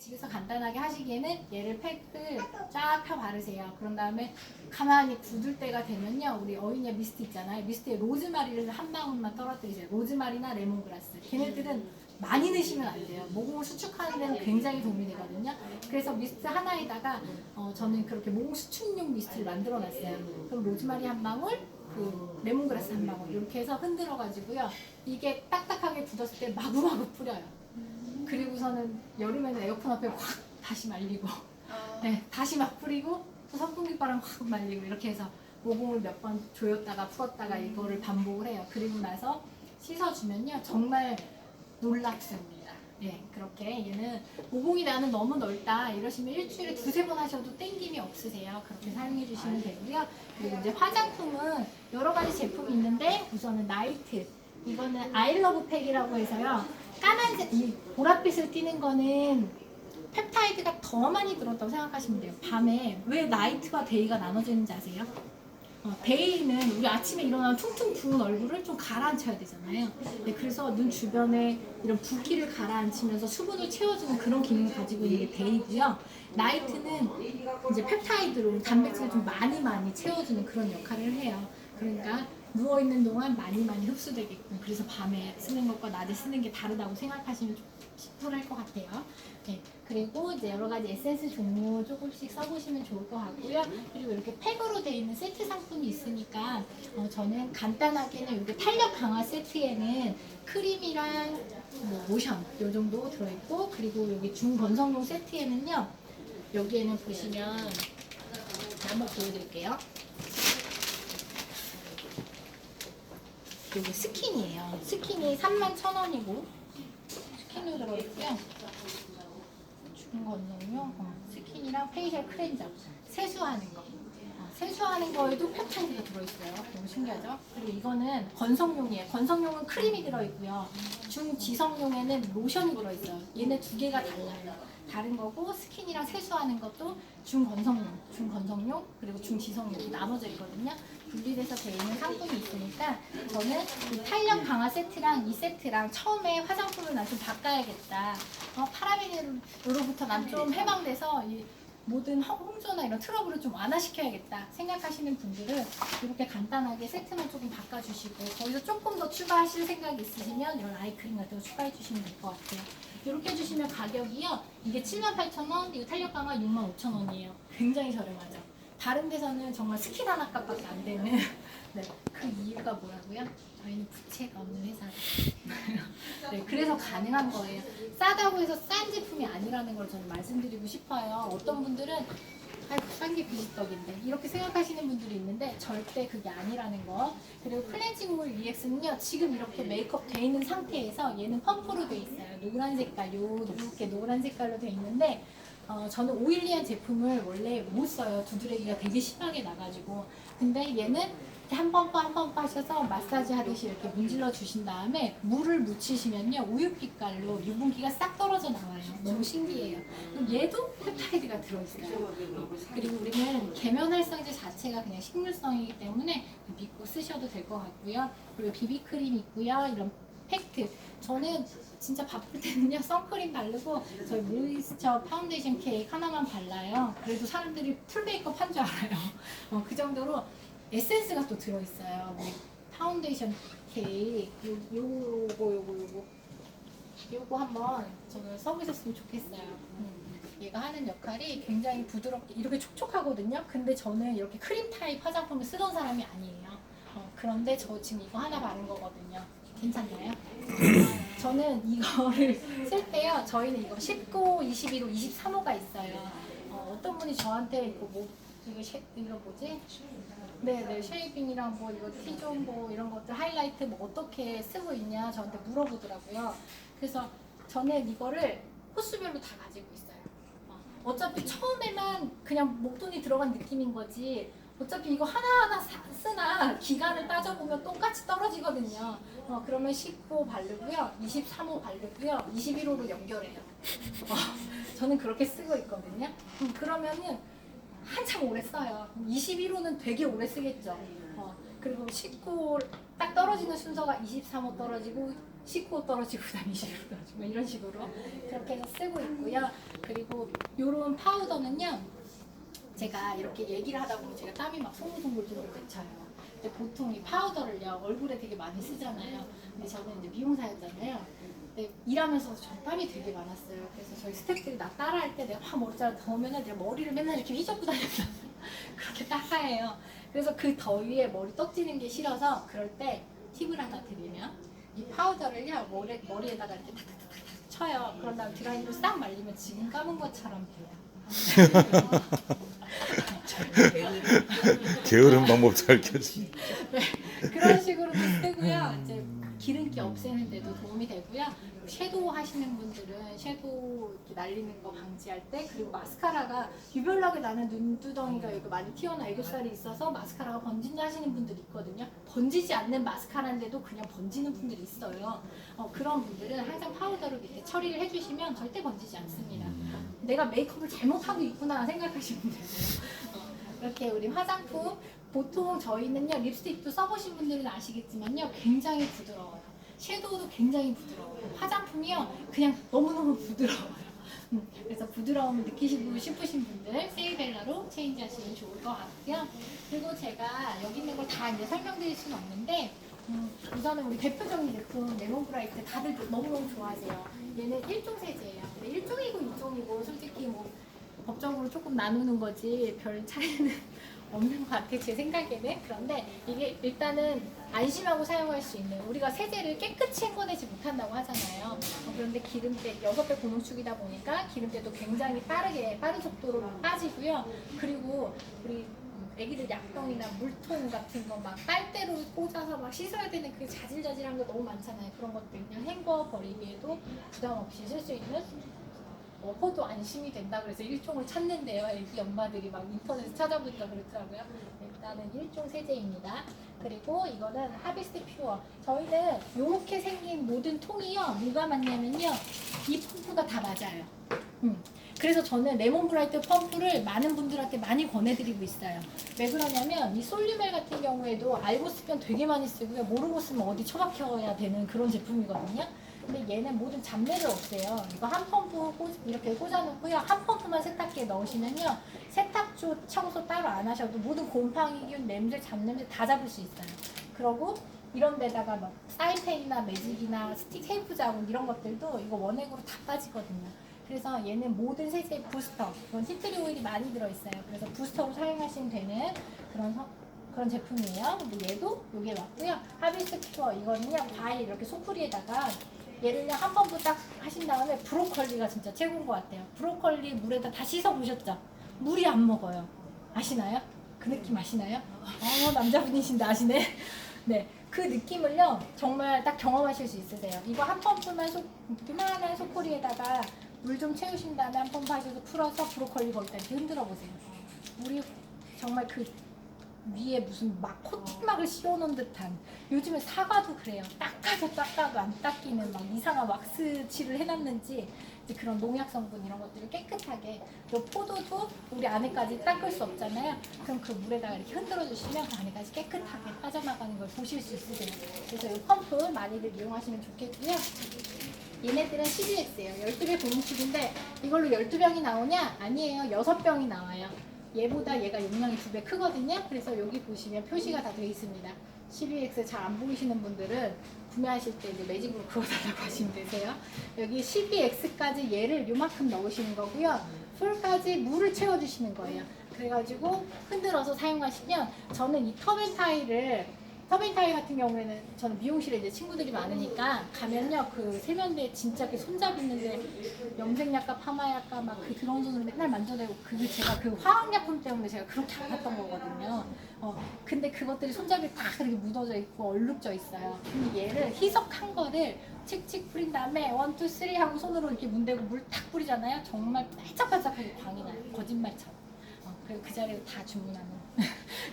집에서 간단하게 하시기에는 얘를 팩을 쫙 펴 바르세요. 그런 다음에 가만히 굳을 때가 되면요, 우리 어인이아 미스트 있잖아요. 미스트에 로즈마리를 한 방울만 떨어뜨리세요. 로즈마리나 레몬그라스. 걔네들은 많이 넣으시면 안 돼요. 모공을 수축하는 데는 굉장히 도움이 되거든요. 그래서 미스트 하나에다가 저는 그렇게 모공 수축용 미스트를 만들어 놨어요. 그럼 로즈마리 한 방울, 그 레몬그라스 한 방울 이렇게 해서 흔들어 가지고요, 이게 딱딱하게 굳었을 때 마구마구 뿌려요. 그리고서는 여름에는 에어컨 앞에 확 다시 말리고, 네, 다시 막 뿌리고 또 선풍기바람 확 말리고, 이렇게 해서 모공을 몇 번 조였다가 풀었다가 이거를 반복을 해요. 그리고 나서 씻어주면요, 정말 놀랍습니다. 예, 그렇게 얘는 모공이 나는 너무 넓다 이러시면 일주일에 두세 번 하셔도 땡김이 없으세요. 그렇게 사용해 주시면 되고요. 그리고 이제 화장품은 여러 가지 제품이 있는데, 우선은 나이트, 이거는 아이러브 팩이라고 해서요, 까만색, 이 보랏빛을 띠는 거는 펩타이드가 더 많이 들었다고 생각하시면 돼요. 밤에 왜 나이트와 데이가 나눠져 있는지 아세요? 데이는 우리 아침에 일어나면 퉁퉁 부은 얼굴을 좀 가라앉혀야 되잖아요. 네, 그래서 눈 주변에 이런 붓기를 가라앉히면서 수분을 채워주는 그런 기능을 가지고 있는 게 데이고요. 나이트는 이제 펩타이드로 단백질을 좀 많이 채워주는 그런 역할을 해요. 그러니까 누워있는 동안 많이 흡수되게끔, 그래서 밤에 쓰는 것과 낮에 쓰는 게 다르다고 생각하시면 좀 심플할 것 같아요. 네, 그리고 이제 여러 가지 에센스 종류 조금씩 써보시면 좋을 것 같고요. 그리고 이렇게 팩으로 되어 있는 세트 상품이 있으니까 저는 간단하게는 이렇게 탄력 강화 세트에는 크림이랑 뭐 로션 요 정도 들어있고, 그리고 여기 중건성용 세트에는요, 여기에는 보시면 한번 보여드릴게요. 이게 스킨이에요. 스킨이 31,000원이고 스킨도 들어있고요. 중건성용 스킨이랑 페이셜 클렌저, 세수하는 거. 세수하는 거에도 펩타이드가 들어있어요. 너무 신기하죠? 그리고 이거는 건성용이에요. 건성용은 크림이 들어있고요. 중지성용에는 로션이 들어있어요. 얘네 두 개가 달라요. 다른 거고, 스킨이랑 세수하는 것도 중건성용, 그리고 중지성용 이렇게 나눠져 있거든요. 분리돼서 되어 있는 상품이 있으니까 저는 이 탄력 강화 세트랑 이 세트랑 처음에 화장품을 난 좀 바꿔야겠다. 파라벤으로부터 난 좀 해방돼서 이 모든 홍조나 이런 트러블을 좀 완화시켜야겠다 생각하시는 분들은 이렇게 간단하게 세트만 조금 바꿔주시고, 거기서 조금 더 추가하실 생각이 있으시면 이런 아이크림 같은 거 추가해 주시면 될 것 같아요. 이렇게 해주시면 가격이요, 이게 78,000원, 이거 탄력 강화 65,000원이에요. 굉장히 저렴하죠. 다른 데서는 정말 스킨 하나 값밖에 안 되는 네, 그 이유가 뭐라고요? 저희는 부채가 없는 회사예요. 네, 그래서 가능한 거예요. 싸다고 해서 싼 제품이 아니라는 걸 저는 말씀드리고 싶어요. 어떤 분들은 싼 게 비지떡인데 이렇게 생각하시는 분들이 있는데 절대 그게 아니라는 거. 그리고 클렌징물 EX는요, 지금 이렇게 메이크업 돼 있는 상태에서 얘는 펌프로 돼 있어요. 노란 색깔, 요 높게 노란 색깔로 돼 있는데 저는 오일리한 제품을 원래 못 써요. 두드러기가 되게 심하게 나가지고. 근데 얘는 한 펌프 하셔서 마사지 하듯이 이렇게 문질러 주신 다음에 물을 묻히시면요, 우유빛깔로 유분기가 싹 떨어져 나와요. 너무 신기해요. 그럼 얘도 펩타이드가 들어있어요. 그리고 우리는 계면활성제 자체가 그냥 식물성이기 때문에 믿고 쓰셔도 될 것 같고요. 그리고 비비크림 있고요. 이런 팩트. 저는 진짜 바쁠 때는요, 선크림 바르고 저희 모이스처 파운데이션 케이크 하나만 발라요. 그래도 사람들이 풀 메이크업 한 줄 알아요. 그 정도로 에센스가 또 들어있어요. 우리 파운데이션 케이크 요거 한번 저는 써보셨으면 좋겠어요. 얘가 하는 역할이 굉장히 부드럽게 이렇게 촉촉하거든요. 근데 저는 이렇게 크림 타입 화장품을 쓰던 사람이 아니에요. 그런데 저 지금 이거 하나 바른 거거든요. 괜찮나요? 저는 이거를 쓸 때요, 저희는 이거 19, 21호, 23호가 있어요. 어떤 분이 저한테 이거 뭐지? 네네, 쉐이빙이랑 뭐 이거 T존 뭐 이런 것들 하이라이트 뭐 어떻게 쓰고 있냐 저한테 물어보더라고요. 그래서 저는 이거를 호수별로 다 가지고 있어요. 어차피 처음에만 그냥 목돈이 들어간 느낌인 거지, 어차피 이거 하나하나 쓰나 기간을 따져보면 똑같이 떨어지거든요. 그러면 19호 바르고요, 23호 바르고요, 21호로 연결해요. 저는 그렇게 쓰고 있거든요. 그러면은 한참 오래 써요. 21호는 되게 오래 쓰겠죠. 그리고 19호 딱 떨어지는 순서가 23호 떨어지고 씻고 떨어지고 다니시고 뭐 이런 식으로 그렇게 해서 쓰고 있고요. 그리고 요런 파우더는요, 제가 이렇게 얘기를 하다 보면 제가 땀이 막 송글송글 맺혀요. 근데 보통 이 파우더를요 얼굴에 되게 많이 쓰잖아요. 근데 저는 이제 미용사였잖아요. 근데 일하면서 저 땀이 되게 많았어요. 그래서 저희 스태프들이 나 따라할 때 내가 막 머리카락 더우면은 내가 머리를 맨날 이렇게 휘젓고 다녔어요. 그렇게 따가해요. 그래서 그 더위에 머리 떡지는 게 싫어서 그럴 때 팁을 하나 드리면 이 파우더를요 머리에다가 이렇게 탁탁탁탁 쳐요. 그런 다음에 드라이로 싹 말리면 지금 감은 것처럼 돼요. 게으른 방법 잘 켜지. 네, 그런 식으로도 쓰고요. 이제 기름기 없애는 데도 도움이 되고요. 섀도우 하시는 분들은 섀도우 이렇게 날리는 거 방지할 때, 그리고 마스카라가 유별나게 나는 눈두덩이가 여기 많이 튀어나 애교살이 있어서 마스카라가 번진다 하시는 분들이 있거든요. 번지지 않는 마스카라인데도 그냥 번지는 분들이 있어요. 그런 분들은 항상 파우더로 밑에 처리를 해주시면 절대 번지지 않습니다. 내가 메이크업을 잘못하고 있구나 생각하시면 돼요. 이렇게 우리 화장품, 보통 저희는요 립스틱도 써보신 분들은 아시겠지만요 굉장히 부드러워요. 섀도우도 굉장히 부드러워요. 화장품이요 그냥 너무너무 부드러워요. 그래서 부드러움을 느끼시고 싶으신 분들 세이벨라로 체인지 하시면 좋을 것 같고요. 그리고 제가 여기 있는 걸 다 이제 설명드릴 수는 없는데, 우선은 우리 대표적인 제품 레몬브라이트 다들 너무너무 좋아하세요. 얘는 1종 세제예요. 근데 1종이고 2종이고 솔직히 뭐 법적으로 조금 나누는 거지 별 차이는 없는 것 같아요, 제 생각에는. 그런데 이게 일단은 안심하고 사용할 수 있는, 우리가 세제를 깨끗이 헹궈내지 못한다고 하잖아요. 그런데 기름때 6배 고농축이다 보니까 기름때도 굉장히 빠른 속도로 빠지고요. 그리고 우리 애기들 약병이나 물통 같은 거 막 빨대로 꽂아서 막 씻어야 되는 그 자질자질한 거 너무 많잖아요. 그런 것들 그냥 헹궈 버리기에도 부담 없이 쓸 수 있는, 먹어도 안심이 된다 그래서 1종을 찾는데요. 애기 엄마들이 막 인터넷에 찾아보니까 그렇더라고요. 일단은 1종 세제입니다. 그리고 이거는 하비스트 퓨어. 저희는 이렇게 생긴 모든 통이요 뭐가 맞냐면요 이 펌프가 다 맞아요. 그래서 저는 레몬 브라이트 펌프를 많은 분들한테 많이 권해드리고 있어요. 왜 그러냐면 이 솔유멜 같은 경우에도 알고 쓰면 되게 많이 쓰고요, 모르고 쓰면 어디 처박혀야 되는 그런 제품이거든요. 근데 얘는 모든 잡내를 없애요. 이거 한 펌프 이렇게 꽂아놓고요, 한 펌프만 세탁기에 넣으시면요 세탁조 청소 따로 안 하셔도 모든 곰팡이균, 냄새, 잡냄새 다 잡을 수 있어요. 그러고 이런 데다가 막 사이펜이나 매직이나 스틱 테이프 자국 이런 것들도 이거 원액으로 다 빠지거든요. 그래서 얘는 모든 세제 부스터, 이건 티트리 오일이 많이 들어있어요. 그래서 부스터로 사용하시면 되는 그런 제품이에요. 근데 얘도 요게 맞고요. 하비스 퓨어 이거는요 과일 이렇게 소쿠리에다가 얘를요 한 펌프 딱 하신 다음에, 브로콜리가 진짜 최고인 것 같아요. 브로콜리 물에다 다 씻어 보셨죠? 물이 안 먹어요. 아시나요? 그 느낌 아시나요? 남자분이신데 아시네. 네, 그 느낌을요 정말 딱 경험하실 수 있으세요. 이거 한 펌프만 이만한 소쿠리에다가 물 좀 채우신 다음에 한 펌프 하셔서 풀어서 브로콜리 거기다 이렇게 흔들어 보세요. 물이 정말 그 위에 무슨 막 코팅막을 씌워놓은 듯한, 요즘에 사과도 그래요. 닦아도 안 닦이는 막 이상한 왁스 칠을 해놨는지 이제 그런 농약 성분 이런 것들을 깨끗하게, 또 포도도 우리 안에까지 닦을 수 없잖아요. 그럼 그 물에다가 이렇게 흔들어 주시면 그 안에까지 깨끗하게 빠져나가는 걸 보실 수 있으세요. 그래서 이 펌프 많이들 이용하시면 좋겠고요. 얘네들은 12X예요. 12배 고농축인데 이걸로 12병이 나오냐? 아니에요. 6병이 나와요. 얘보다 얘가 용량이 2배 크거든요. 그래서 여기 보시면 표시가 다 되어 있습니다. 12X 잘 안 보이시는 분들은 구매하실 때 이제 매직으로 그어달라고 하시면 되세요. 여기 12X까지 얘를 요만큼 넣으시는 거고요. 풀까지 물을 채워주시는 거예요. 그래가지고 흔들어서 사용하시면, 저는 이 터벤타일 같은 경우에는 저는 미용실에 이제 친구들이 많으니까 가면요 그 세면대에 진짜 그 손잡이 있는데 염색약과 파마약과 막 그 그런 손으로 맨날 만져대고, 그게 제가 그 화학약품 때문에 제가 그렇게 아팠던 거거든요. 근데 그것들이 손잡이에 다 그렇게 묻어져 있고 얼룩져 있어요. 근데 얘를 희석한 거를 칙칙 뿌린 다음에 1, 2, 3 하고 손으로 이렇게 문대고 물 탁 뿌리잖아요. 정말 반짝반짝하게 광이 나요. 거짓말처럼. 그리고 그 자리에 다 주문하는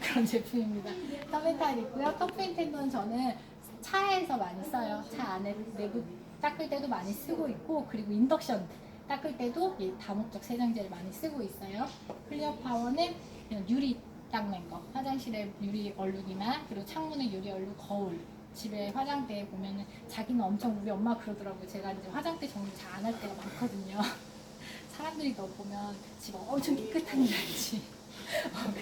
그런 제품입니다. 터벤타일 있고요. 터프앤텐더는 저는 차에서 많이 써요. 차 안에 내부 닦을 때도 많이 쓰고 있고, 그리고 인덕션 닦을 때도 이 다목적 세정제를 많이 쓰고 있어요. 클리어 파워는 그냥 유리 닦는 거, 화장실에 유리 얼룩이나 그리고 창문에 유리 얼룩, 거울 집에 화장대 보면은 자기는 엄청 우리 엄마 그러더라고요. 제가 이제 화장대 정리 잘 안 할 때가 많거든요. 사람들이 너 보면 집 엄청 깨끗한 줄 알지.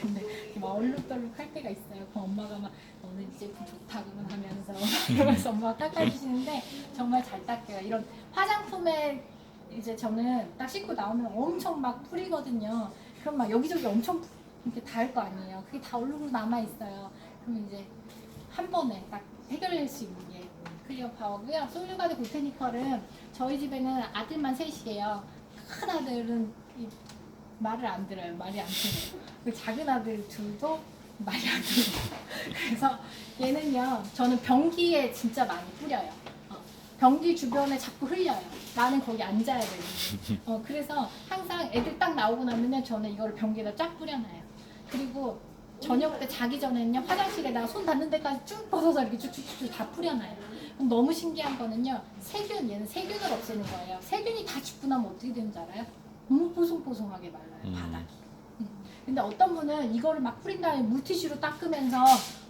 근데 막 얼룩덜룩 할 때가 있어요. 그럼 엄마가 막 너는 이 제품 좋다고는 하면서 그러면서 엄마가 닦아주시는데 정말 잘 닦여요. 이런 화장품에 이제 저는 딱 씻고 나오면 엄청 막 뿌리거든요. 그럼 막 여기저기 엄청 이렇게 닿을 거 아니에요. 그게 다 얼룩으로 남아 있어요. 그럼 이제 한 번에 딱 해결할 수 있는 게 클리어 파워고요. 솔유가드 보테니컬은 저희 집에는 아들만 셋이에요. 큰 아들은 말을 안 들어요. 말이 안 통해요. 그 작은 아들 둘도 말이 안 들어요. 그래서 얘는요, 저는 변기에 진짜 많이 뿌려요. 변기 주변에 자꾸 흘려요. 나는 거기 앉아야 되는데. 그래서 항상 애들 딱 나오고 나면은 저는 이거를 변기에다 쫙 뿌려놔요. 그리고 저녁 때 자기 전에는요, 화장실에다가 손 닿는 데까지 쭉 벗어서 이렇게 쭉쭉쭉 다 뿌려놔요. 그럼 너무 신기한 거는요, 얘는 세균을 없애는 거예요. 세균이 다 죽고 나면 어떻게 되는 줄 알아요? 너무 뽀송뽀송하게 말라요, 바닥이. 근데 어떤 분은 이거를 막 뿌린 다음에 물티슈로 닦으면서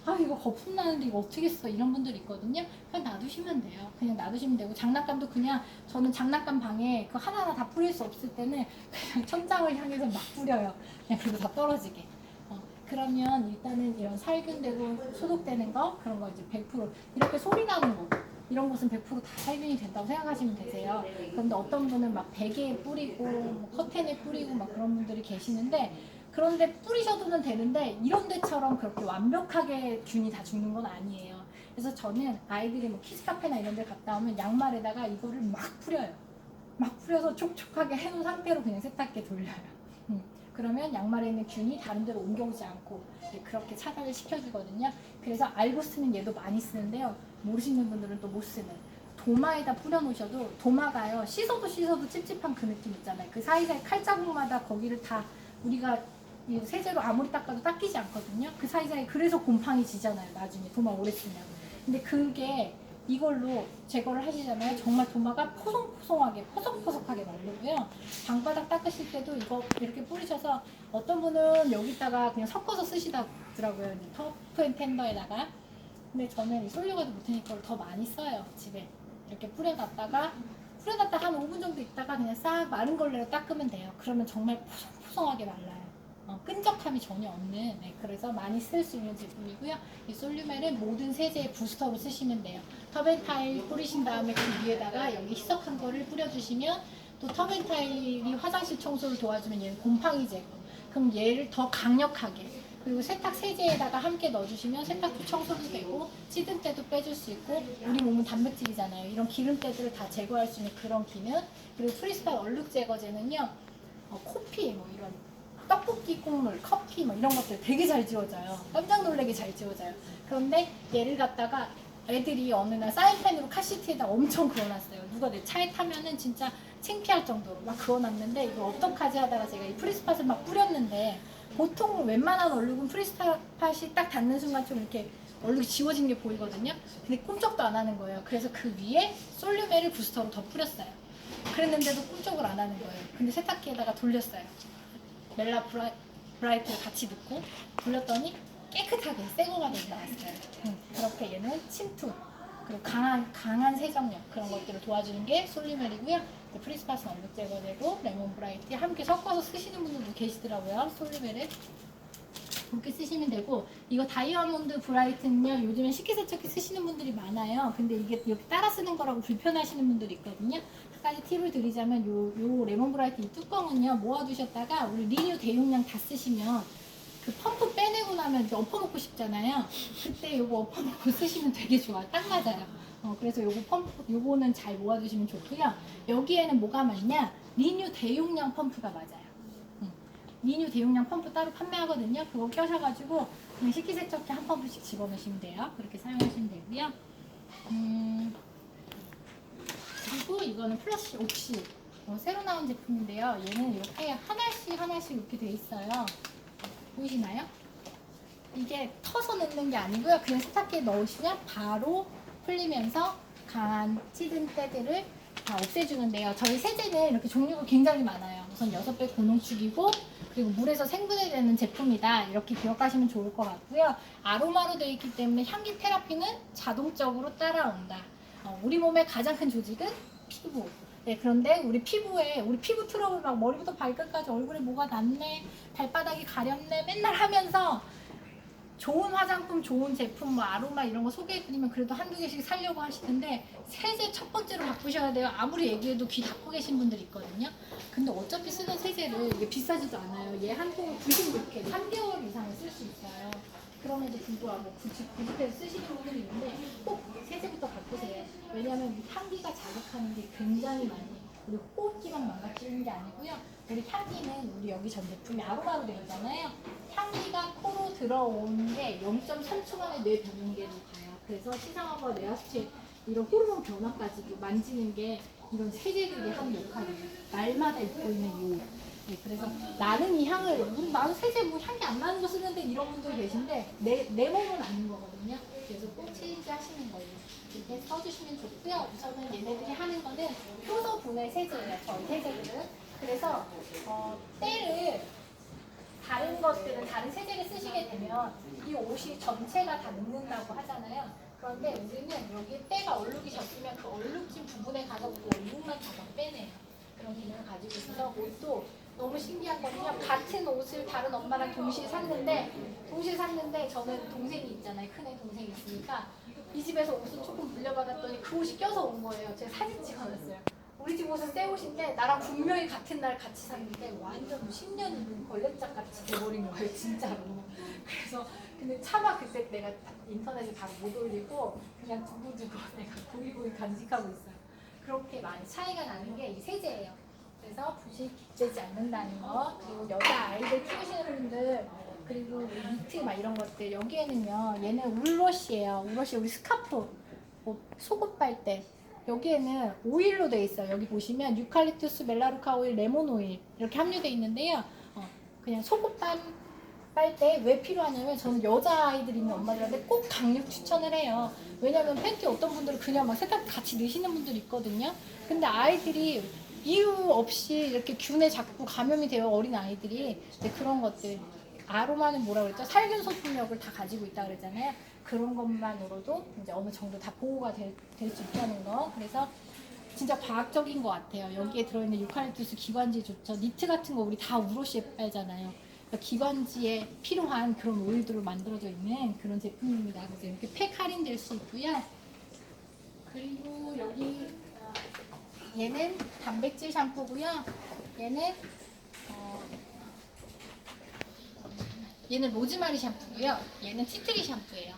아 이거 거품 나는데 이거 어떻게 써 이런 분들이 있거든요. 그냥 놔두시면 돼요. 그냥 놔두시면 되고 장난감도 그냥 저는 장난감 방에 그 하나하나 다 뿌릴 수 없을 때는 그냥 천장을 향해서 막 뿌려요. 그냥 그리고 다 떨어지게. 그러면 일단은 이런 살균되고 소독되는 거 그런 거 이제 100% 이렇게 소리 나는 거 이런 것은 100% 다 살균이 된다고 생각하시면 되세요. 그런데 어떤 분은 막 베개에 뿌리고 뭐 커튼에 뿌리고 막 그런 분들이 계시는데 그런데 뿌리셔도는 되는데 이런 데처럼 그렇게 완벽하게 균이 다 죽는 건 아니에요. 그래서 저는 아이들이 뭐 키즈카페나 이런 데 갔다 오면 양말에다가 이거를 막 뿌려요. 막 뿌려서 촉촉하게 해놓은 상태로 그냥 세탁기에 돌려요. 그러면 양말에 있는 균이 다른 데로 옮겨오지 않고 그렇게 차단을 시켜주거든요. 그래서 알고 쓰는 얘도 많이 쓰는데요. 모르시는 분들은 또 못 쓰는 도마에다 뿌려놓으셔도 도마가요. 씻어도 찝찝한 그 느낌 있잖아요. 그 사이사이 칼자국마다 거기를 다 우리가 이 세제로 아무리 닦아도 닦이지 않거든요. 그 사이사이 그래서 곰팡이 지잖아요. 나중에 도마 오래 쓰면. 근데 그게 이걸로 제거를 하시잖아요. 정말 도마가 포송포송하게 포석포석하게 마르고요. 방바닥 닦으실 때도 이거 이렇게 뿌리셔서 어떤 분은 여기다가 그냥 섞어서 쓰시더라고요. 터프 앤 템버에다가. 근데 저는 이 솔유가드 보테니컬을 더 많이 써요. 집에 이렇게 뿌려놨다가 한 5분 정도 있다가 그냥 싹 마른 걸레로 닦으면 돼요. 그러면 정말 포송포송하게 말라요. 끈적함이 전혀 없는 그래서 많이 쓸 수 있는 제품이고요. 이 솔유멜은 모든 세제의 부스터로 쓰시면 돼요. 터벤타일 뿌리신 다음에 그 위에다가 여기 희석한 거를 뿌려주시면 또 터벤타일이 화장실 청소를 도와주면 얘는 곰팡이 제거. 그럼 얘를 더 강력하게 그리고 세탁 세제에다가 함께 넣어주시면 세탁도 청소도 되고 찌든 때도 빼줄 수 있고 우리 몸은 단백질이잖아요. 이런 기름때들을 다 제거할 수 있는 그런 기능. 그리고 프리스파 얼룩 제거제는요. 코피 뭐 이런 떡볶이 국물, 커피 뭐 이런 것들 되게 잘 지워져요. 깜짝 놀라게 잘 지워져요. 그런데 얘를 갖다가 애들이 어느 날 사인펜으로 카시트에다 엄청 그어놨어요. 누가 내 차에 타면은 진짜 창피할 정도로 막 그어놨는데 이거 어떡하지 하다가 제가 이 프리스팟을 막 뿌렸는데 보통 웬만한 얼룩은 프리스팟이 딱 닿는 순간 좀 이렇게 얼룩이 지워진 게 보이거든요. 근데 꿈쩍도 안 하는 거예요. 그래서 그 위에 솔유멜을 부스터로 더 뿌렸어요. 그랬는데도 꿈쩍을 안 하는 거예요. 근데 세탁기에다가 돌렸어요. 멜라 브라이트를 같이 넣고 돌렸더니 깨끗하게 새 거가 돼 나왔어요. 그렇게 얘는 침투 그리고 강한 세정력 그런 것들을 도와주는 게 솔유멜이고요. 프리스팟은 얼룩 제거되고 레몬 브라이트 함께 섞어서 쓰시는 분들도 계시더라고요. 솔유멜을 그렇게 쓰시면 되고 이거 다이아몬드 브라이트는요 요즘에 식기세척기 쓰시는 분들이 많아요. 근데 이게 이렇게 따라 쓰는 거라고 불편하시는 분들이 있거든요. 한 가지 팁을 드리자면 요 레몬 브라이트 이 뚜껑은요 모아두셨다가 우리 리뉴 대용량 다 쓰시면 그 펌프 빼내고 나면 이제 엎어놓고 싶잖아요. 그때 요거 엎어놓고 쓰시면 되게 좋아요. 딱 맞아요. 그래서 요거는 잘 모아두시면 좋고요. 여기에는 뭐가 많냐? 리뉴 대용량 펌프가 맞아요. 리뉴 대용량 펌프 따로 판매하거든요. 그거 껴셔가지고 그냥 식기세척기 한 펌프씩 집어넣으시면 돼요. 그렇게 사용하시면 되고요. 그리고 이거는 플러시 옥시 새로 나온 제품인데요. 얘는 이렇게 하나씩 이렇게 돼 있어요. 보이시나요? 이게 터서 넣는 게 아니고요. 그냥 세탁기에 넣으시면 바로 풀리면서 강한 찌든 때들을 다 없애주는데요. 저희 세제는 이렇게 종류가 굉장히 많아요. 우선 6배 고농축이고 그리고 물에서 생분해되는 제품이다. 이렇게 기억하시면 좋을 것 같고요. 아로마로 되어 있기 때문에 향기 테라피는 자동적으로 따라온다. 우리 몸의 가장 큰 조직은 피부. 네, 그런데 우리 피부 트러블 막 머리부터 발끝까지 얼굴에 뭐가 났네, 발바닥이 가렵네 맨날 하면서 좋은 화장품, 좋은 제품, 뭐 아로마 이런 거 소개해드리면 그래도 한두 개씩 살려고 하시는데 세제 첫 번째로 바꾸셔야 돼요. 아무리 얘기해도 귀 닫고 계신 분들 있거든요. 근데 어차피 쓰던 세제를 이게 비싸지도 않아요. 얘 한 통을 96회, 3개월 이상을 쓸 수 있어요. 그럼에도 불구하고 90회 쓰시는 분들이 있는데 꼭 세제부터 바꾸세요. 왜냐하면 향기가 자극하는 게 굉장히 많이 우리 호흡기만 망가뜨리는 게 아니고요. 우리 향기는 우리 여기 전 제품이 아로마로 되어 있잖아요. 향기가 코로 들어오는 게 0.3초 만에 뇌 변형계로 가요. 그래서 시상하고 뇌하수체 이런 호르몬 변화까지도 만지는 게 이런 세제들이 하는 역할이에요. 날마다 입고 있는 요. 네, 그래서 나는 이 향을 나는 세제 뭐 향기 안 나는 거 쓰는데 이런 분들 계신데 내 몸은 아닌 거거든요. 그래서 꼭 체인지 하시는 거예요. 이렇게 써주시면 좋고요. 우선은 얘네들이 하는 거는 효소 분해 세제예요. 저희 세제들은. 그래서 때를 다른 것들은 다른 세제를 쓰시게 되면 이 옷이 전체가 다 묻는다고 하잖아요. 그런데 우리는 여기에 때가 얼룩이 졌으면 그 얼룩진 부분에 가서 그 얼룩만 잡아 빼내요. 그런 기능을 가지고 있어서 옷도 너무 신기한 거는요. 같은 옷을 다른 엄마랑 동시에 샀는데 저는 동생이 있잖아요. 큰애 동생이 있으니까 이 집에서 옷을 조금 물려받았더니 그 옷이 껴서 온 거예요. 제가 사진 찍어놨어요. 우리 집 옷은 새 옷인데 나랑 분명히 같은 날 같이 샀는데 완전 10년 입은 걸레짝 같이 돼버린 거예요. 진짜로. 그래서 근데 차마 그때 내가 인터넷에 다 못 올리고 그냥 두고두고 내가 고기고기 간직하고 있어요. 그렇게 많이 차이가 나는 게 이 세제예요. 그래서 부식되지 않는다는 거. 그리고 여자 아이들 키우시는 분들 그리고 니트 막 이런 것들 여기에는요. 얘는 울러시예요. 울러시 우리 스카프 뭐 속옷 빨대 여기에는 오일로 되어 있어요. 여기 보시면 유칼립투스, 멜라루카 오일, 레몬 오일 이렇게 함유되어 있는데요. 그냥 속옷 빨대 왜 필요하냐면 저는 여자아이들 있는 엄마들한테 꼭 강력 추천을 해요. 왜냐면 팬티 어떤 분들은 그냥 막 세탁기 같이 넣으시는 분들 있거든요. 근데 아이들이 이유 없이 이렇게 균에 자꾸 감염이 돼요. 어린 아이들이. 근데 그런 것들 아로마는 뭐라 그랬죠? 살균 소품력을 다 가지고 있다 그랬잖아요. 그런 것만으로도 이제 어느 정도 다 보호가 될 수 있다는 거. 그래서 진짜 과학적인 것 같아요. 여기에 들어있는 유칼립투스 기관지 좋죠. 니트 같은 거 우리 다 우로시에 빨잖아요. 그러니까 기관지에 필요한 그런 오일들로 만들어져 있는 그런 제품입니다. 그래서 이렇게 팩 할인될 수 있고요. 그리고 여기 얘는 단백질 샴푸고요. 얘는 로즈마리 샴푸고요. 얘는 티트리 샴푸예요.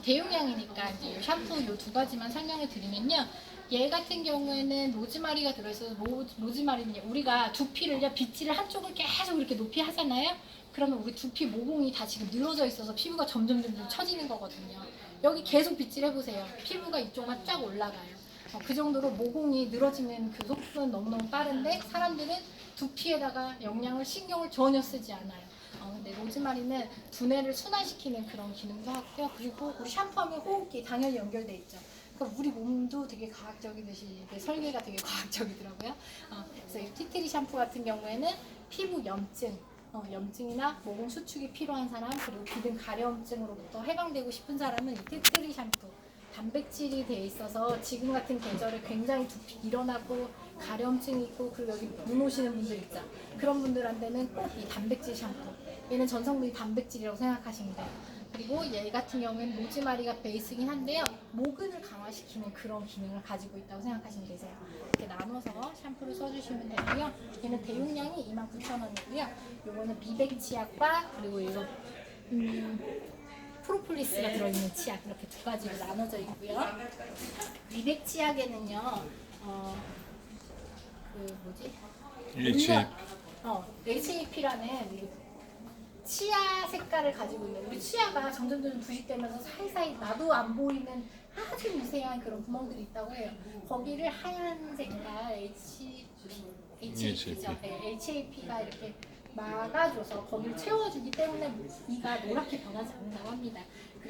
대용량이니까 이제 이 샴푸 이 두 가지만 설명을 드리면요. 얘 같은 경우에는 로즈마리가 들어있어서 로즈마리는 우리가 두피를요 빗질을 한쪽을 계속 이렇게 높이 하잖아요. 그러면 우리 두피 모공이 다 지금 늘어져 있어서 피부가 점점 처지는 거거든요. 여기 계속 빗질 해보세요. 피부가 이쪽만 쫙 올라가요. 그 정도로 모공이 늘어지는 그 속도는 너무너무 빠른데 사람들은 두피에다가 신경을 전혀 쓰지 않아요. 근데 로즈마리는 두뇌를 순환시키는 그런 기능도 하고요. 그리고 우리 샴푸하면 호흡기 당연히 연결돼 있죠. 그러니까 우리 몸도 되게 과학적이듯이 설계가 되게 과학적이더라고요. 그래서 이 티트리 샴푸 같은 경우에는 피부 염증이나 모공 수축이 필요한 사람 그리고 기능 가려움증으로부터 해방되고 싶은 사람은 이 티트리 샴푸 단백질이 돼 있어서 지금 같은 계절에 굉장히 두피 일어나고 가려움증이 있고 그리고 여기 눈 오시는 분들 있죠. 그런 분들한테는 꼭 이 단백질 샴푸. 얘는 전성분이 단백질이라고 생각하시면 돼요. 그리고 얘 같은 경우에는 로즈마리가 베이스긴 한데요. 모근을 강화시키는 그런 기능을 가지고 있다고 생각하시면 되세요. 이렇게 나눠서 샴푸를 써주시면 되고요. 얘는 대용량이 29,000원이고요. 요거는 미백 치약과 그리고 이거 프로폴리스가 들어있는 치약 이렇게 두 가지로 나눠져 있고요. 미백 치약에는요, HAP라는 치아 색깔을 가지고 있는 우리 치아가 점점 부식되면서 사이사이 나도 안 보이는 아주 미세한 그런 구멍들이 있다고 해요. 거기를 하얀 색깔 HAP죠. HAP가 이렇게 막아줘서 거기를 채워주기 때문에 이가 노랗게 변하지 않는다고 합니다.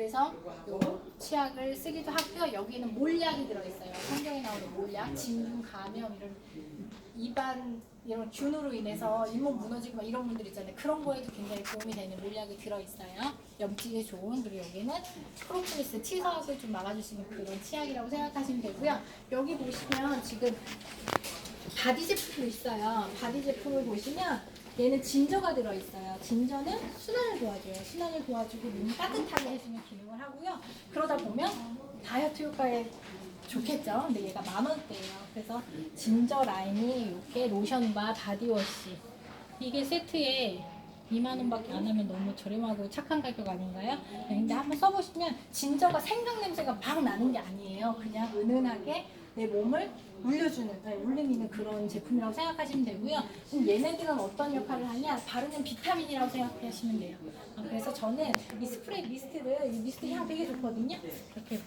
그래서 요 치약을 쓰기도 하고요. 여기는 몰약이 들어있어요. 성경에 나오는 몰약, 진균 감염 이런 입안 이런 균으로 인해서 잇몸 무너지고 막 이런 분들 있잖아요. 그런 거에도 굉장히 도움이 되는 몰약이 들어있어요. 염증에 좋은. 그리고 여기는 프로폴리스 치석을 좀 막아주시는 그런 치약이라고 생각하시면 되고요. 여기 보시면 지금 바디 제품도 있어요. 바디 제품을 보시면 얘는 진저가 들어있어요. 진저는 순환을 도와줘요. 순환을 도와주고 몸 따뜻하게 해주는 기능을 하고요. 그러다 보면 다이어트 효과에 좋겠죠. 근데 얘가 10,000원대예요. 그래서 진저 라인이 이렇게 로션과 바디워시 이게 세트에 20,000원밖에 안 하면 너무 저렴하고 착한 가격 아닌가요? 네, 근데 한번 써보시면 진저가 생강 냄새가 막 나는 게 아니에요. 그냥 은은하게 내 몸을 울리는 그런 제품이라고 생각하시면 되고요. 그럼 얘네들은 어떤 역할을 하냐? 바르는 비타민이라고 생각하시면 돼요. 그래서 저는 이 스프레이 미스트를, 이 미스트 향 되게 좋거든요. 이렇게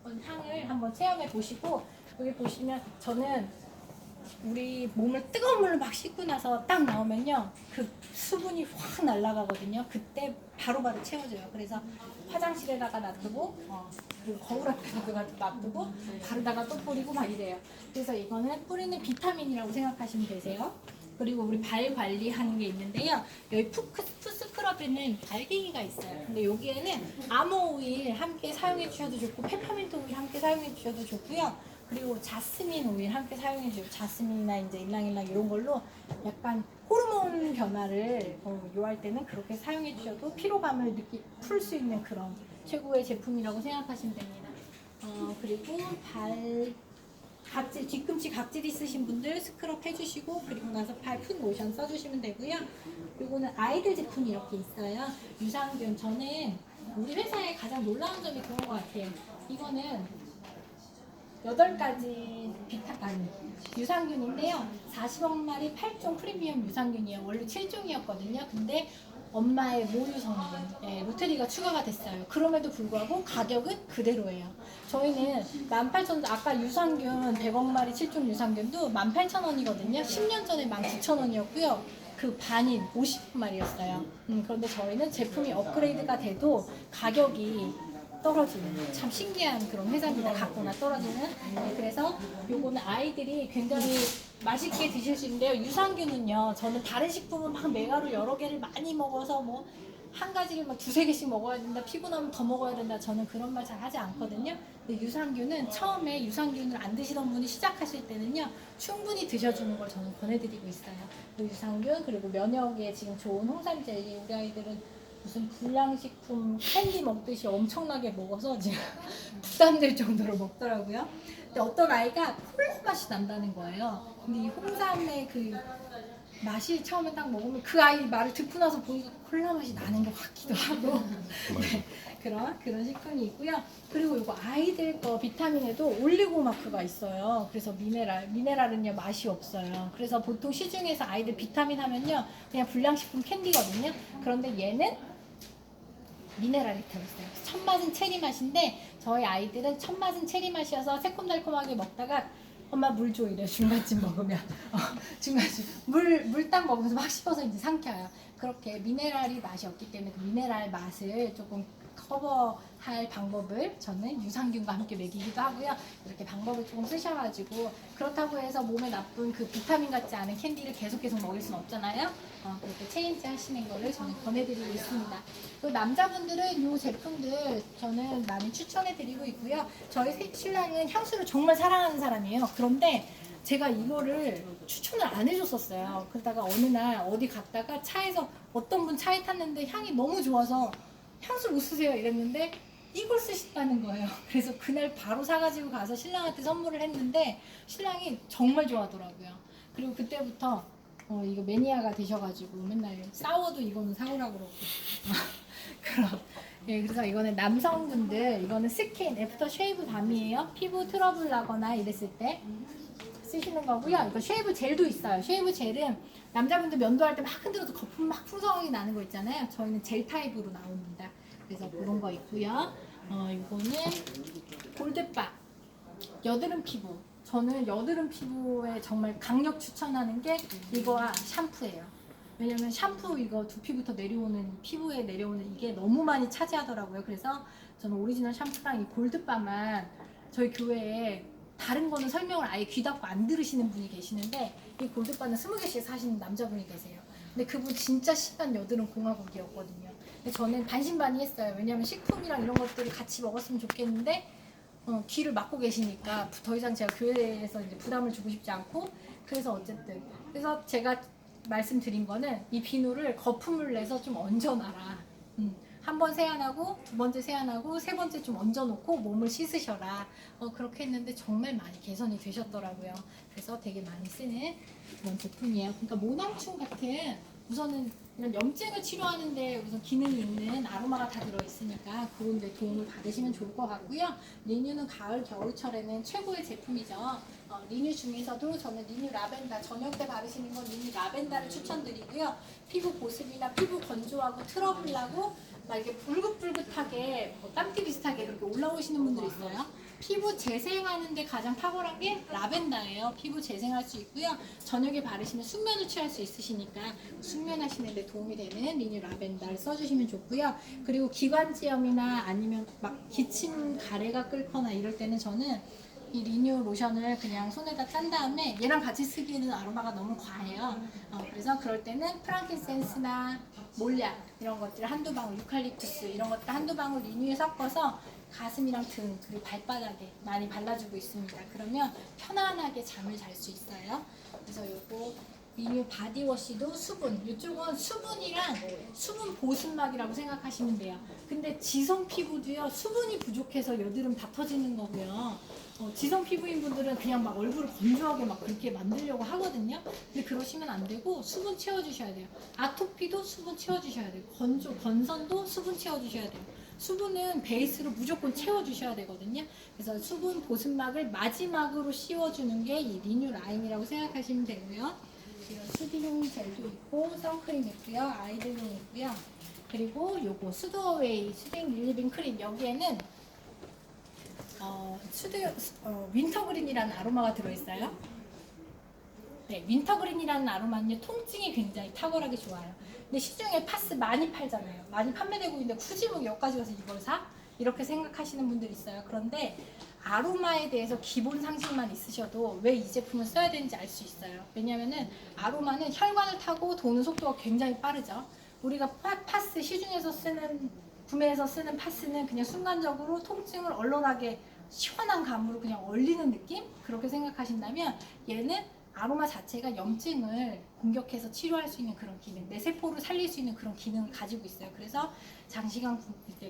향을 한번 체험해 보시고, 여기 보시면 저는 우리 몸을 뜨거운 물로 막 씻고 나서 딱 나오면요 그 수분이 확 날아가거든요. 그때 바로바로 채워져요. 그래서 화장실에다가 놔두고 그리고 거울 앞에다가 놔두고 바르다가 또 뿌리고 막 이래요. 그래서 이거는 뿌리는 비타민이라고 생각하시면 되세요. 그리고 우리 발 관리하는 게 있는데요. 여기 푸스크럽에는 알갱이가 있어요. 근데 여기에는 아모 오일 함께 사용해 주셔도 좋고 페퍼민트 오일 함께 사용해 주셔도 좋고요. 그리고 자스민 오일 함께 사용해 주고 자스민이나 이제 일랑일랑 이런 걸로 약간 호르몬 변화를 요할 때는 그렇게 사용해 주셔도 피로감을 풀 수 있는 그런 최고의 제품이라고 생각하시면 됩니다. 그리고 각질, 뒤꿈치 각질 있으신 분들 스크럽 해주시고 그리고 나서 발 푼 로션 써주시면 되고요. 요거는 아이들 제품이 이렇게 있어요. 유산균. 저는 우리 회사에 가장 놀라운 점이 그런 것 같아요. 이거는 8가지 유산균인데요. 40억 마리 8종 프리미엄 유산균이에요. 원래 7종이었거든요. 근데 엄마의 모유 성분, 로테리가 추가가 됐어요. 그럼에도 불구하고 가격은 그대로예요. 저희는 18,000원, 아까 유산균 100억 마리 7종 유산균도 18,000원이거든요. 10년 전에 19,000원이었고요. 그 반인 50마리였어요. 그런데 저희는 제품이 업그레이드가 돼도 가격이 떨어지는 참 신기한 그런 회사입니다. 갖거나 떨어지는. 그래서 요거는 아이들이 굉장히 맛있게 드실 수 있는데요. 유산균은요, 저는 다른 식품은 막 메가로 여러 개를 많이 먹어서 뭐 한 가지를 막 2-3개씩 먹어야 된다, 피곤하면 더 먹어야 된다, 저는 그런 말 잘 하지 않거든요. 근데 유산균은 처음에 유산균을 안 드시던 분이 시작하실 때는요 충분히 드셔주는 걸 저는 권해드리고 있어요. 그 유산균 그리고 면역에 지금 좋은 홍삼 젤리, 우리 아이들은 무슨 불량식품 캔디 먹듯이 엄청나게 먹어서 지금 부담될 정도로 먹더라고요. 근데 어떤 아이가 콜라 맛이 난다는 거예요. 근데 이 홍삼의 그 맛이 처음에 딱 먹으면 그 아이 말을 듣고 나서 보니까 콜라 맛이 나는 것 같기도 하고 네, 그런 식품이 있고요. 그리고 이거 아이들 거 비타민에도 올리고 마크가 있어요. 그래서 미네랄은요 맛이 없어요. 그래서 보통 시중에서 아이들 비타민 하면요 그냥 불량식품 캔디거든요. 그런데 얘는 미네랄이 들어있어요. 첫 맛은 체리 맛인데 저희 아이들은 첫 맛은 체리 맛이어서 새콤달콤하게 먹다가 엄마 물 줘 이래. 중간쯤 먹으면 중간쯤 물 딱 먹으면서 막 씹어서 이제 삼켜요. 그렇게 미네랄이 맛이 없기 때문에 그 미네랄 맛을 조금 커버할 방법을 저는 유산균과 함께 먹이기도 하고요. 이렇게 방법을 조금 쓰셔가지고 그렇다고 해서 몸에 나쁜 그 비타민 같지 않은 캔디를 계속 먹일 수는 없잖아요. 그렇게 체인지 하시는 거를 저는 권해드리고 있습니다. 그리고 남자분들은 이 제품들 저는 많이 추천해드리고 있고요. 저희 신랑은 향수를 정말 사랑하는 사람이에요. 그런데 제가 이거를 추천을 안 해줬었어요. 그러다가 어느 날 어디 갔다가 차에서 어떤 분 차에 탔는데 향이 너무 좋아서 향수 못 쓰세요 이랬는데 이걸 쓰신다는 거예요. 그래서 그날 바로 사가지고 가서 신랑한테 선물을 했는데 신랑이 정말 좋아하더라고요. 그리고 그때부터 이거 매니아가 되셔가지고 맨날 싸워도 이거는 사오라고 그러고 그래서 이거는 남성분들 이거는 스킨 애프터 쉐이브 밤이에요. 피부 트러블 나거나 이랬을 때 쓰시는 거고요. 이거 쉐이브 젤도 있어요. 쉐이브 젤은 남자분들 면도할 때 막 흔들어도 거품 막 풍성하게 나는 거 있잖아요. 저희는 젤 타입으로 나옵니다. 그래서 그런 거 있고요. 이거는 골드바 여드름 피부. 저는 여드름 피부에 정말 강력 추천하는 게 이거와 샴푸예요. 왜냐면 샴푸 이거 두피부터 내려오는 피부에 내려오는 이게 너무 많이 차지하더라고요. 그래서 저는 오리지널 샴푸랑 이 골드바만 저희 교회에 다른 거는 설명을 아예 귀 닫고 안 들으시는 분이 계시는데 이 골드바는 20개씩 사시는 남자분이 계세요. 근데 그분 진짜 심한 여드름 공화국이었거든요. 근데 저는 반신반의했어요. 왜냐면 식품이랑 이런 것들을 같이 먹었으면 좋겠는데 귀를 막고 계시니까 더 이상 제가 교회에서 이제 부담을 주고 싶지 않고 그래서 어쨌든 그래서 제가 말씀드린 거는 이 비누를 거품을 내서 좀 얹어놔라. 한 번 세안하고 두 번째 세안하고 세 번째 좀 얹어놓고 몸을 씻으셔라. 그렇게 했는데 정말 많이 개선이 되셨더라고요. 그래서 되게 많이 쓰는 그런 제품이에요. 그러니까 모낭충 같은 우선은 이런 염증을 치료하는데 우선 기능이 있는 아로마가 다 들어있으니까 그런 데 도움을 받으시면 좋을 것 같고요. 리뉴는 가을 겨울철에는 최고의 제품이죠. 리뉴 중에서도 저는 리뉴 라벤더 저녁 때 바르시는 건 리뉴 라벤더를 추천드리고요. 피부 보습이나 피부 건조하고 트러블 나고 막 이렇게 불긋불긋하게 땀띠 비슷하게 이렇게 올라오시는 분들 있어요. 피부 재생하는데 가장 탁월한 게 라벤더예요. 피부 재생할 수 있고요. 저녁에 바르시면 숙면을 취할 수 있으시니까 숙면하시는 데 도움이 되는 리뉴 라벤더를 써주시면 좋고요. 그리고 기관지염이나 아니면 막 기침 가래가 끓거나 이럴 때는 저는 이 리뉴 로션을 그냥 손에다 짠 다음에 얘랑 같이 쓰기에는 아로마가 너무 과해요. 그래서 그럴 때는 프랑킨센스나 몰약 이런 것들 한두 방울, 유칼립투스 이런 것들 한두 방울 리뉴에 섞어서 가슴이랑 등 그리고 발바닥에 많이 발라주고 있습니다. 그러면 편안하게 잠을 잘 수 있어요. 그래서 요거 리뉴 바디워시도 수분, 이쪽은 수분이랑 수분 보습막이라고 생각하시면 돼요. 근데 지성 피부도요 수분이 부족해서 여드름 다 터지는 거고요. 지성 피부인 분들은 그냥 막 얼굴을 건조하게 막 그렇게 만들려고 하거든요. 근데 그러시면 안 되고 수분 채워주셔야 돼요. 아토피도 수분 채워주셔야 돼요. 건선도 수분 채워주셔야 돼요. 수분은 베이스로 무조건 채워주셔야 되거든요. 그래서 수분 보습막을 마지막으로 씌워주는 게 이 리뉴 라인이라고 생각하시면 되고요. 이런 수딩 젤도 있고 선크림 있고요. 아이들용 있고요. 그리고 요거 수드어웨이 수딩 릴리빙 크림 여기에는 윈터그린이라는 아로마가 들어있어요. 네, 윈터그린이라는 아로마는요 통증이 굉장히 탁월하게 좋아요. 근데 시중에 파스 많이 팔잖아요. 많이 판매되고 있는데 굳이 뭐 여기까지 가서 이걸 사? 이렇게 생각하시는 분들 있어요. 그런데 아로마에 대해서 기본 상식만 있으셔도 왜 이 제품을 써야 되는지 알 수 있어요. 왜냐면은 아로마는 혈관을 타고 도는 속도가 굉장히 빠르죠. 우리가 파스 시중에서 쓰는 구매해서 쓰는 파스는 그냥 순간적으로 통증을 얼얼하게 시원한 감으로 그냥 얼리는 느낌? 그렇게 생각하신다면 얘는 아로마 자체가 염증을 공격해서 치료할 수 있는 그런 기능, 내 세포를 살릴 수 있는 그런 기능을 가지고 있어요. 그래서 장시간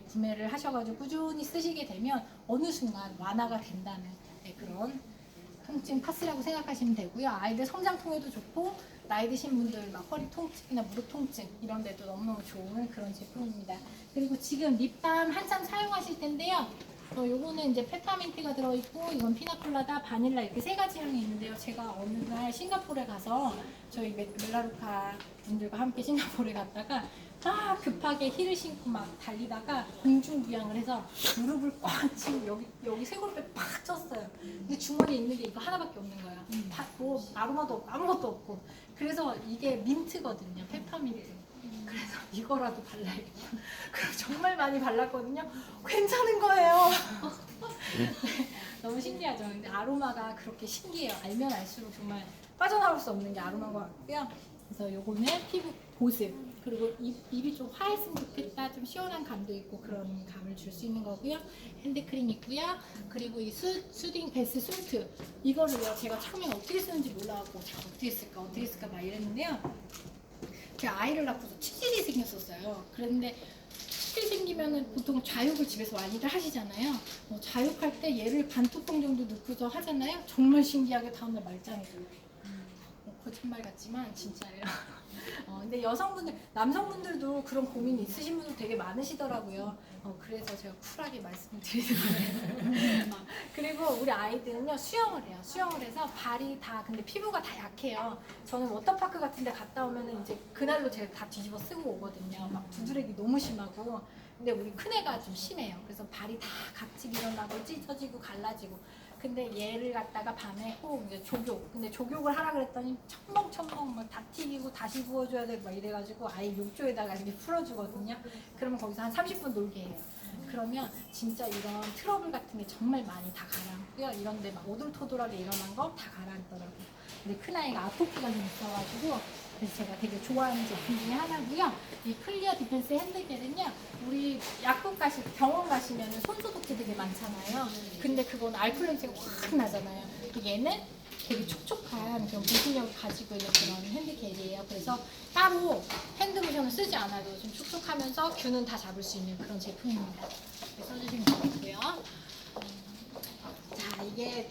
구매를 하셔가지고 꾸준히 쓰시게 되면 어느 순간 완화가 된다는 그런 통증 파스라고 생각하시면 되고요. 아이들 성장통에도 좋고 나이 드신 분들 막 허리 통증이나 무릎 통증 이런 데도 너무너무 좋은 그런 제품입니다. 그리고 지금 립밤 한참 사용하실 텐데요. 요거는 이제 페퍼민트가 들어있고 이건 피나콜라다, 바닐라 이렇게 세 가지 향이 있는데요. 제가 어느 날 싱가포르에 가서 저희 멜라루카 분들과 함께 싱가포르에 갔다가 막 급하게 힐을 신고 막 달리다가 공중부양을 해서 무릎을 꽉 치고 여기 쇄골뼈 팍 쪘어요. 근데 주머니에 있는 게 이거 하나밖에 없는 거예요. 뭐 아로마도 없고 아무것도 없고. 그래서 이게 민트거든요. 페퍼민트. 그래서 이거라도 발라야겠다. 그리고 정말 많이 발랐거든요. 괜찮은 거예요. 네, 너무 신기하죠. 근데 아로마가 그렇게 신기해요. 알면 알수록 정말 빠져나올 수 없는 게 아로마인 것 같고요. 그래서 요거는 피부 보습. 그리고 입이 좀 화했으면 좋겠다. 좀 시원한 감도 있고 그런 감을 줄 수 있는 거고요. 핸드크림 있고요. 그리고 이 수딩 베스 솔트. 이거를요. 제가 처음엔 어떻게 쓰는지 몰라갖고 제가 어떻게 쓸까 막 이랬는데요. 제가 아이를 낳고서 치질이 생겼었어요. 그런데 치질 생기면은 보통 좌욕을 집에서 많이들 하시잖아요. 좌욕할 때 얘를 반 뚜껑 정도 넣고서 하잖아요. 정말 신기하게 다음날 말짱이 돼요. 거짓말 같지만 진짜예요. 근데 여성분들, 남성분들도 그런 고민이 있으신 분들 되게 많으시더라고요. 그래서 제가 쿨하게 말씀을 드리는 거예요. 그리고 우리 아이들은요 수영을 해요. 수영을 해서 발이 다 근데 피부가 다 약해요. 저는 워터파크 같은 데 갔다 오면은 이제 그날로 제가 다 뒤집어 쓰고 오거든요. 막 두드러기 너무 심하고. 근데 우리 큰애가 좀 심해요. 그래서 발이 다 각질 일어나고 찢어지고 갈라지고. 근데 얘를 갖다가 밤에 꼭 이제 조교. 근데 조교를 하라 그랬더니 첨벙첨벙 막 다 튀기고 다시 구워줘야 되고 막 이래가지고 아예 욕조에다가 이렇게 풀어주거든요. 그러면 거기서 한 30분 놀게 해요. 그러면 진짜 이런 트러블 같은 게 정말 많이 다 가라앉고요. 이런데 막 오돌토돌하게 일어난 거 다 가라앉더라고요. 근데 큰아이가 아토피가 좀 있어가지고 그래서 제가 되게 좋아하는 제품 중에 하나고요. 이 클리어 디펜스 핸드겔은요. 우리 약국 병원 가시면 손소독제 되게 많잖아요. 근데 그건 알코올 냄새가 확 나잖아요. 얘는 되게 촉촉한 그런 보습력을 가지고 있는 그런 핸드겔이에요. 그래서 따로 핸드로션을 쓰지 않아도 좀 촉촉하면서 균은 다 잡을 수 있는 그런 제품입니다. 이렇게 써주시면 되고요. 자, 이게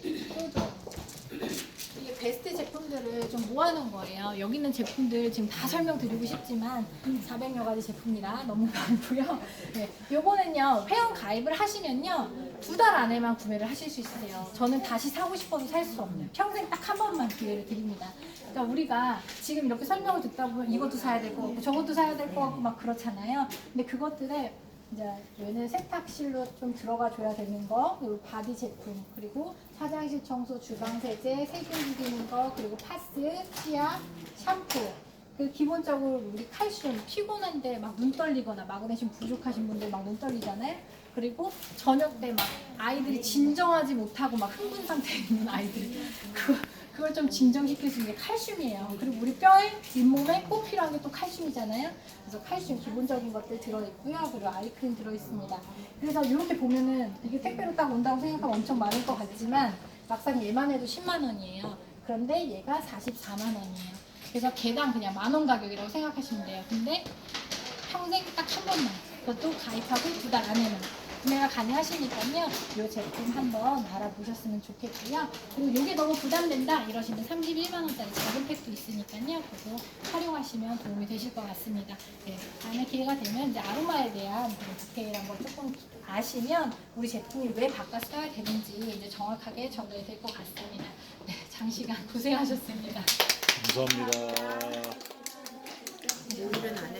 이게 베스트 제품들을 좀 모아놓은 거예요. 여기 있는 제품들 지금 다 설명드리고 싶지만 400여 가지 제품이라 너무 많고요. 네, 요거는요 회원 가입을 하시면요 2달 안에만 구매를 하실 수 있으세요. 저는 다시 사고 싶어도 살 수 없는 평생 딱 한 번만 기회를 드립니다. 그러니까 우리가 지금 이렇게 설명을 듣다 보면 이것도 사야 될 것 같고 저것도 사야 될 것 같고 막 그렇잖아요. 근데 그것들에 이제 얘는 세탁실로 좀 들어가 줘야 되는 거, 그리고 바디 제품, 그리고 화장실 청소, 주방 세제, 세균 죽이는 거, 그리고 파스, 치약, 샴푸. 그 기본적으로 우리 칼슘 피곤한데 막 눈 떨리거나 마그네슘 부족하신 분들 막 눈 떨리잖아요. 그리고 저녁 때 막 아이들이 진정하지 못하고 막 흥분 상태에 있는 아이들이 그걸 좀 진정시킬 수 있는 게 칼슘이에요. 그리고 우리 뼈에, 잇몸에 꼭 필요한 게 또 칼슘이잖아요. 그래서 칼슘 기본적인 것들 들어있고요. 그리고 아이크림 들어있습니다. 그래서 이렇게 보면은 이게 택배로 딱 온다고 생각하면 엄청 많을 것 같지만 막상 얘만 해도 10만 원이에요. 그런데 얘가 44만 원이에요. 그래서 개당 그냥 10,000원 가격이라고 생각하시면 돼요. 근데 평생 딱 한 번만 그것도 가입하고 2달 안에만 구매가 가능하시니까요. 이 제품 한번 알아보셨으면 좋겠고요. 그리고 이게 너무 부담된다 이러시면 31만 원짜리 작은 팩도 있으니까요. 그거 활용하시면 도움이 되실 것 같습니다. 네, 다음에 기회가 되면 이제 아로마에 대한 그런 디테일한 걸 조금 아시면 우리 제품이 왜 바꿔 써야 되는지 이제 정확하게 정리가 될 것 같습니다. 네, 장시간 고생하셨습니다. 감사합니다. 오늘은 안